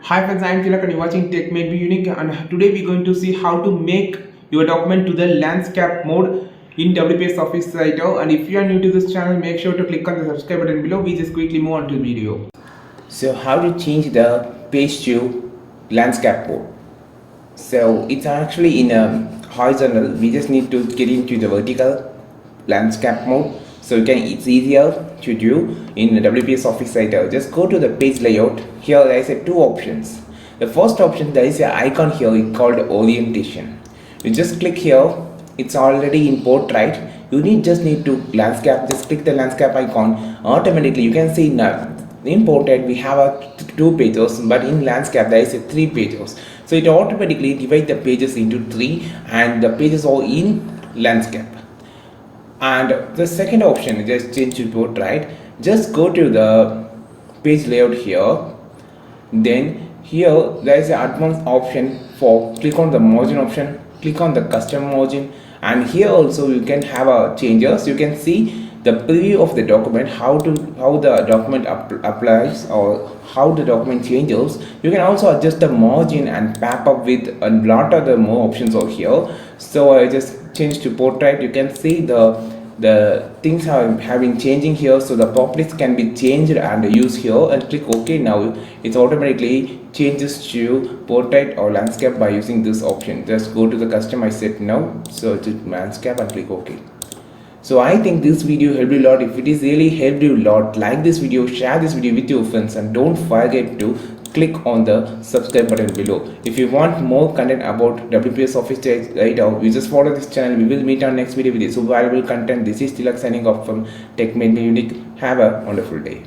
Hi friends, I am Tilak and you're watching Tech Made Me Unique, and today we're going to see how to make your document to the landscape mode in WPS Office Writer. And if you are new to this channel, make sure to click on the subscribe button below. We just quickly move on to the video. So how to change the page to landscape mode? So it's actually in a horizontal. We just need to get into the vertical landscape mode. So it's easier to do in WPS Office Writer. Just go to the page layout. Here there is two options. The first option, there is an icon here called orientation. You just click here. It's already in portrait. You just need to landscape. Just click the landscape icon. Automatically you can see now in portrait we have two pages, but in landscape there is three pages. So it automatically divides the pages into three, and the pages are in landscape. And the second option is just change to portrait. Just go to the page layout here. Then here there is an advanced option for click on the margin option, click on the custom margin, and here also you can have a changes. You can see the preview of the document, how the document applies or how the document changes. You can also adjust the margin and pop up with a lot of the more options over here. So I just change to portrait. You can see the things have been changing here. So the properties can be changed and used here, and click OK. Now it automatically changes to portrait or landscape by using this option. Just go to the customize set now, so to landscape, and click OK. So I think this video helped you a lot. If it is really helped you a lot, like this video, share this video with your friends, and don't forget to click on the subscribe button below. If you want more content about WPS Office Writer, you just follow this channel. We will meet on next video with so valuable content. This is Tilak signing off from Tech Made Me Unique. Have a wonderful day.